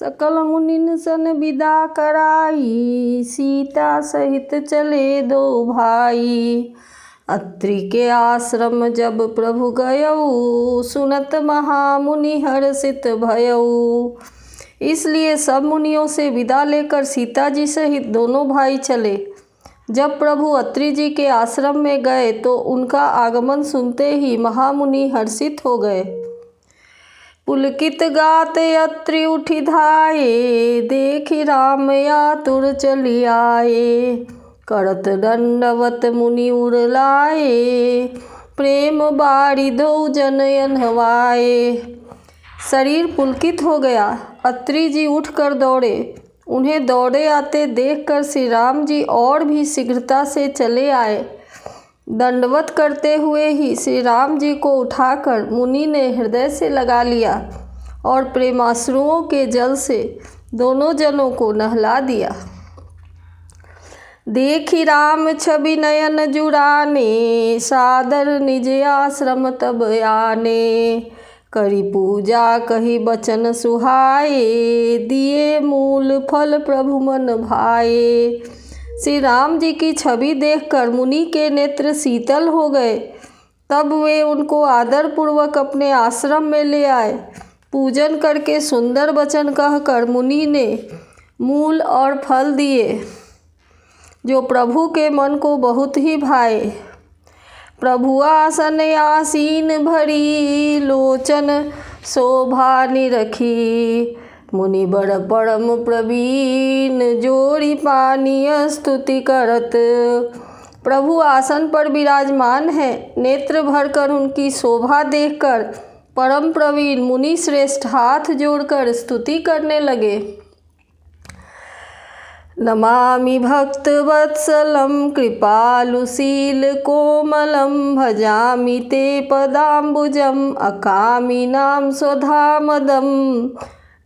सकल मुनिन सन विदा कराई, सीता सहित चले दो भाई। अत्रि के आश्रम जब प्रभु गयऊ, सुनत महामुनि हर्षित भयऊ। इसलिए सब मुनियों से विदा लेकर सीता जी सहित दोनों भाई चले। जब प्रभु अत्रि जी के आश्रम में गए तो उनका आगमन सुनते ही महामुनि हर्षित हो गए। पुलकित गात अत्रि उठि धाये, देखि राम आतुर चली आए। करत दंडवत मुनि उर लाए, प्रेम बारी दो जन अनहवाए। शरीर पुलकित हो गया। अत्रि जी उठकर दौड़े। उन्हें दौड़े आते देखकर श्री राम जी और भी शीघ्रता से चले आए। दंडवत करते हुए ही श्री राम जी को उठाकर मुनि ने हृदय से लगा लिया और प्रेमाश्रुओं के जल से दोनों जनों को नहला दिया। देखी राम छवि नयन जुड़ाने, सादर निज आश्रम तब आने। करी पूजा कही बचन सुहाए, दिए मूल फल प्रभु मन भाए। श्री राम जी की छवि देखकर मुनि के नेत्र शीतल हो गए। तब वे उनको आदर पूर्वक अपने आश्रम में ले आए। पूजन करके सुंदर वचन कहकर मुनि ने मूल और फल दिए, जो प्रभु के मन को बहुत ही भाए। प्रभु आसन आसीन भरी, लोचन शोभा निरखी। मुनि बड़ परम प्रवीण, जोड़ी पानी स्तुति करत। प्रभु आसन पर विराजमान है। नेत्र भरकर उनकी शोभा देखकर परम प्रवीण मुनि श्रेष्ठ हाथ जोड़कर स्तुति करने लगे। नमामि भक्तवत्सलं कृपालुशील कोमलं, भजामि ते पदाम्बुजम् अकामिनां स्वधामदम्।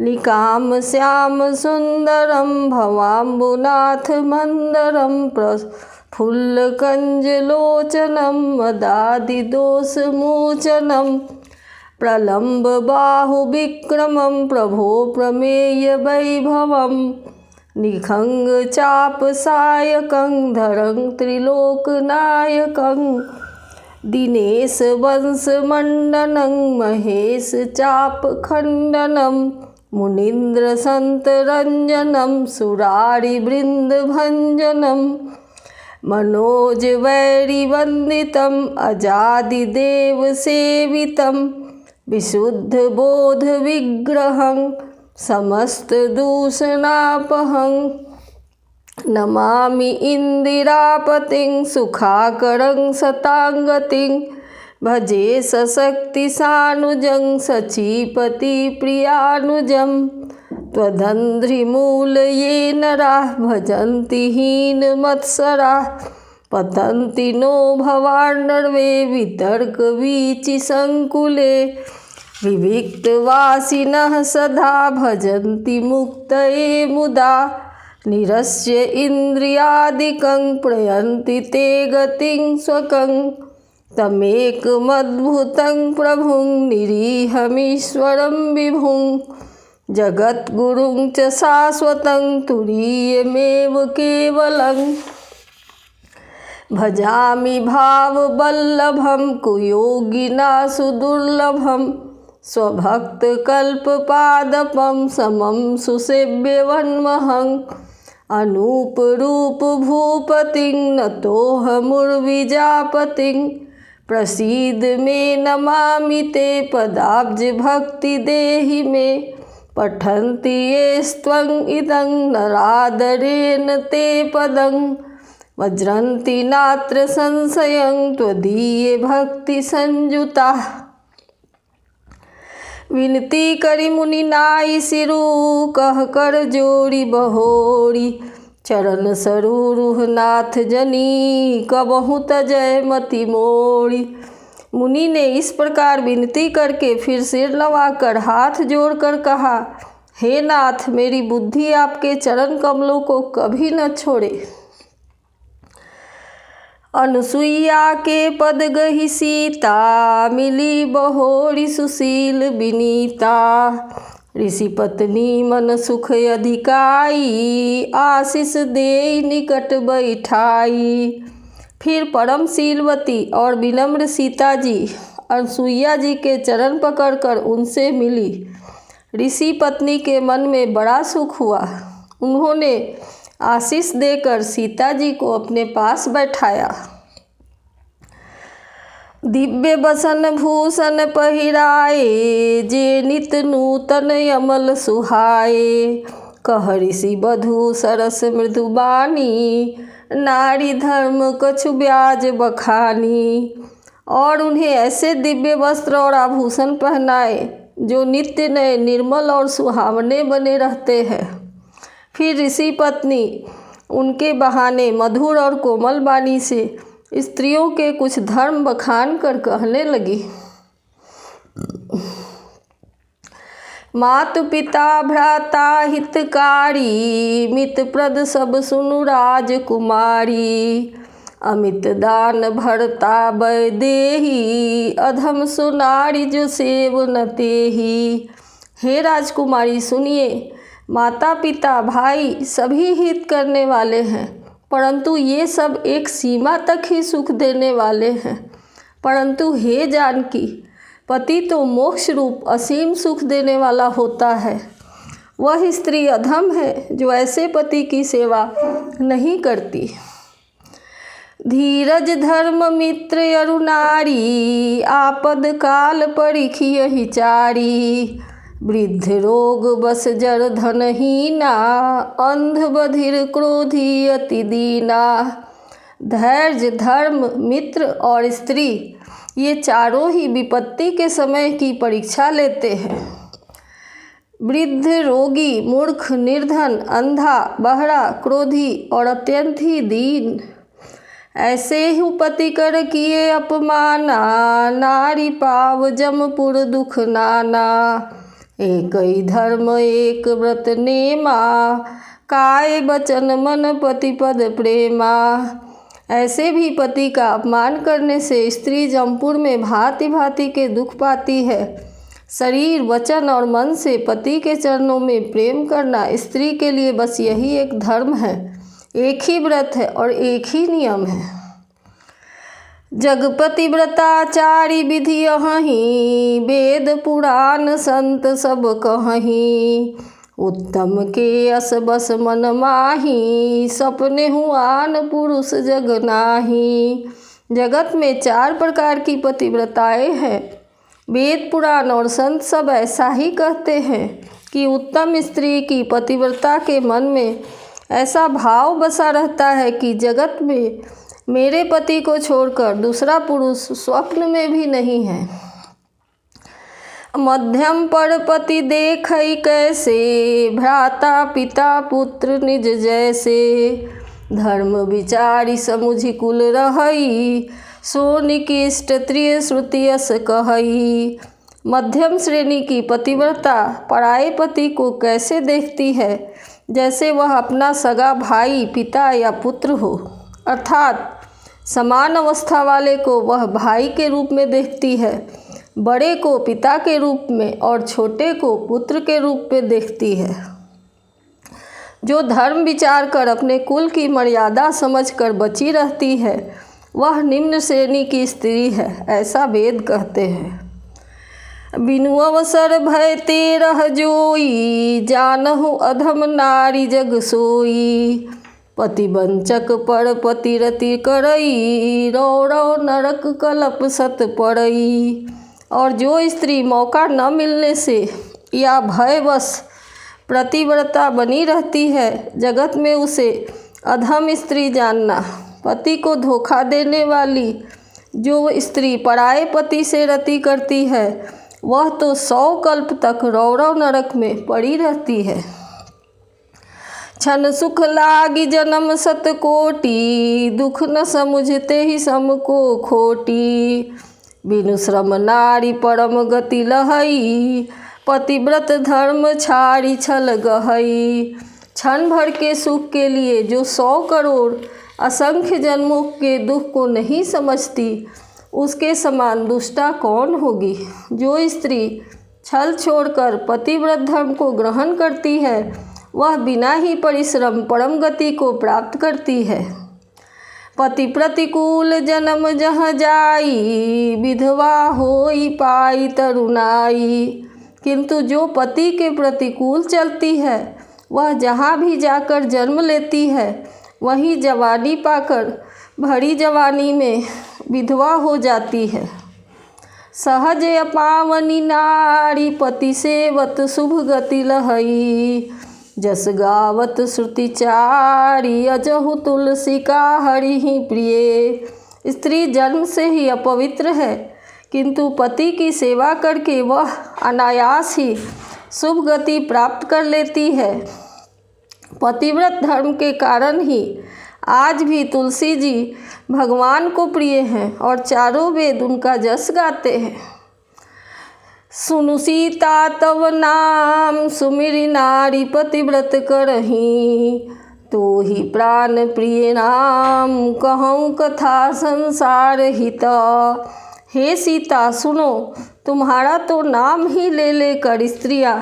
निकाम श्याम सुंदरम भवाम्बुनाथ मंदरम, प्रफुल्लकंजलोचनम मदादि दोषमोचनम। प्रलम्ब बाहु विक्रमं प्रभो प्रमेय वैभवम्। निखंग चाप सायकं धरं त्रिलोकनायकं। दिनेश वंश मंडनं महेश चाप खंडनम। मुनीन्द्र संत रंजनम सुरारि वृंद भंजनम। मनोज वैरी वंदितम अजादि देव सेवितम। विशुद्ध बोध विग्रहं समस्त दूषणापहं। नमामि इंदिरापतिं सुखाकरं सतांगतिं। भजे सशक्ति सानुजं सचीपति प्रियानुजं। त्वदंध्रिमूल ये नराः भजन्ति हीन मत्सराः। पतन्ति नो भवार्णवे वितर्क वीचि संकुले। विविक्तवासिनः सदा भजन्ति मुक्तये मुदा। निरस्य इन्द्रियादिकं प्रयन्ति ते गतिं स्वकं। तमेकमद्भुतं प्रभुं निरीहमीश्वरं विभुं। जगद्गुरुं च शाश्वतं तुरीयमेव केवलं। भजामि भाववल्लभं कुयोगिना सुदुर्लभं। स्वभक्तकल्पपादपं समं सुसेव्यवन्महं। अनूपरूप भूपतिं नतोऽहमुर्विजापतिं। प्रसीद मे नमामि ते पदाब्ज भक्ति देहि मे। पठन्ति ये स्त्वं इदं नरादरेण ते पदं। वज्रन्ति नात्र संशयं त्वदीये भक्ति संयुताः। विनती करी मुनि नाई सिरु, कह कर जोड़ी बहोरी। चरण सरुरुह नाथ जनी, कबहु तजय मति मोड़ी। मुनि ने इस प्रकार विनती करके फिर सिर नवाकर हाथ जोड़कर कहा, हे नाथ, मेरी बुद्धि आपके चरण कमलों को कभी न छोड़े। अनुसुईया के पद गही सीता, मिली बहोरी सुशील विनीता। ऋषि पत्नी मन सुख अधिकाई, आशीष दे निकट बैठाई। फिर परमशीलवती और विनम्र सीता जी अनसुईया जी के चरण पकड़कर उनसे मिली। ऋषि पत्नी के मन में बड़ा सुख हुआ। उन्होंने आशीष देकर सीता जी को अपने पास बैठाया। दिव्य बसन भूषण पहिराए, जे नित नूतन अमल सुहाए। कह ऋषि वधू सरस मृदुबानी, नारी धर्म कछु ब्याज बखानी। और उन्हें ऐसे दिव्य वस्त्र और आभूषण पहनाए जो नित्य नए निर्मल और सुहावने बने रहते हैं। फिर ऋषि पत्नी उनके बहाने मधुर और कोमल वाणी से स्त्रियों के कुछ धर्म बखान कर कहने लगी। मातु पिता भ्राता हितकारी, मितप्रद सब सुनु राजकुमारी। अमित दान भरता वैदेही, अधम सुनारी जो सेव न तेही। हे राजकुमारी सुनिए, माता पिता भाई सभी हित करने वाले हैं, परंतु ये सब एक सीमा तक ही सुख देने वाले हैं। परंतु हे जानकी, पति तो मोक्ष रूप असीम सुख देने वाला होता है। वह स्त्री अधम है जो ऐसे पति की सेवा नहीं करती। धीरज धर्म मित्र अरु नारी, आपद काल परिखियहि चारी। वृद्ध रोग बस जर धनहीना, अंध बधिर क्रोधी अति दीना। धैर्य धर्म मित्र और स्त्री ये चारों ही विपत्ति के समय की परीक्षा लेते हैं। वृद्ध रोगी मूर्ख निर्धन अंधा बहरा क्रोधी और अत्यंत ही दीन, ऐसे ही पति कर किए अपमाना। नारी पाव जमपुर दुख नाना, एक ही धर्म एक व्रत नेमा। काय बचन मन पति पद प्रेमा। ऐसे भी पति का अपमान करने से स्त्री जमपुर में भांति भांति के दुख पाती है। शरीर वचन और मन से पति के चरणों में प्रेम करना स्त्री के लिए बस यही एक धर्म है, एक ही व्रत है और एक ही नियम है। जगपति व्रताचारी विधि यहीं, वेद पुराण संत सब कहीं। उत्तम के अस बस मन माही, सपने हुआन पुरुष जग नाही। जगत में 4 प्रकार की पतिव्रताएं हैं। वेद पुराण और संत सब ऐसा ही कहते हैं कि उत्तम स्त्री की पतिव्रता के मन में ऐसा भाव बसा रहता है कि जगत में मेरे पति को छोड़कर दूसरा पुरुष स्वप्न में भी नहीं है। मध्यम पर पति देखै कैसे, भ्राता पिता पुत्र निज जैसे। धर्म विचारी समुझि कुल रहई, सो निकृष्ट त्रिय श्रुति यस कहई। मध्यम श्रेणी की पतिव्रता पराये पति को कैसे देखती है, जैसे वह अपना सगा भाई पिता या पुत्र हो। अर्थात समान अवस्था वाले को वह भाई के रूप में देखती है, बड़े को पिता के रूप में और छोटे को पुत्र के रूप में देखती है। जो धर्म विचार कर अपने कुल की मर्यादा समझकर बची रहती है, वह निम्न श्रेणी की स्त्री है, ऐसा वेद कहते हैं। बिनु अवसर भय ते रह जोई, जानहु अधम नारी जग सोई। पति वंचक पर पति रति करई, रौ रौ नरक कलप सत पड़ई। और जो स्त्री मौका न मिलने से या भयवश प्रतिव्रता बनी रहती है, जगत में उसे अधम स्त्री जानना। पति को धोखा देने वाली जो स्त्री पराये पति से रति करती है, वह तो 100 कल्प तक रौरव नरक में पड़ी रहती है। क्षण सुख लागी जन्म सत कोटि, दुख न समझते ही सम को खोटी। बिनु श्रम नारी परम गति लहई, पतिव्रत धर्म छाड़ी छल गहई। क्षण भर के सुख के लिए जो 100 करोड़ असंख्य जन्मों के दुख को नहीं समझती, उसके समान दुष्टा कौन होगी। जो स्त्री छल छोड़कर पतिव्रत धर्म को ग्रहण करती है, वह बिना ही परिश्रम परम गति को प्राप्त करती है। पति प्रतिकूल जन्म जह जाई, विधवा होई पाई तरुणाई। किंतु जो पति के प्रतिकूल चलती है, वह जहाँ भी जाकर जन्म लेती है, वहीं जवानी पाकर भरी जवानी में विधवा हो जाती है। सहज अपावनी नारी, पति सेवत शुभ गति लहई। जस गावत श्रुति चारी, अजहु तुलसी का हरि ही प्रिय। स्त्री जन्म से ही अपवित्र है, किंतु पति की सेवा करके वह अनायास ही शुभ गति प्राप्त कर लेती है। पतिव्रत धर्म के कारण ही आज भी तुलसी जी भगवान को प्रिय हैं और चारों वेद उनका जस गाते हैं। सुनु सीता तव नाम, सुमिरि नारी पतिव्रत करही। तो ही प्राण प्रिय नाम, कहूँ कथा संसार हित। हे सीता सुनो, तुम्हारा तो नाम ही ले लेकर स्त्रियाँ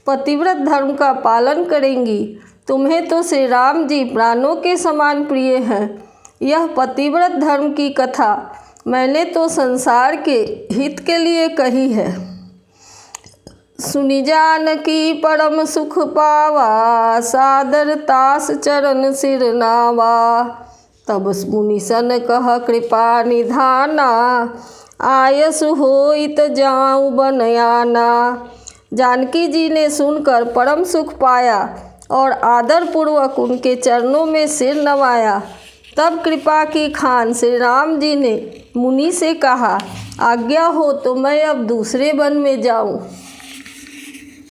पतिव्रत धर्म का पालन करेंगी। तुम्हें तो श्री राम जी प्राणों के समान प्रिय हैं। यह पतिव्रत धर्म की कथा मैंने तो संसार के हित के लिए कही है। सुनि जानकी परम सुख पावा, सादर तास चरण सिर नावा। तब मुनि सन कह कृपा निधाना, आयसु होइत जाऊँ बनयाना। जानकी जी ने सुनकर परम सुख पाया और आदर पूर्वक उनके चरणों में सिर नवाया। तब कृपा की खान श्री राम जी ने मुनि से कहा, आज्ञा हो तो मैं अब दूसरे वन में जाऊं।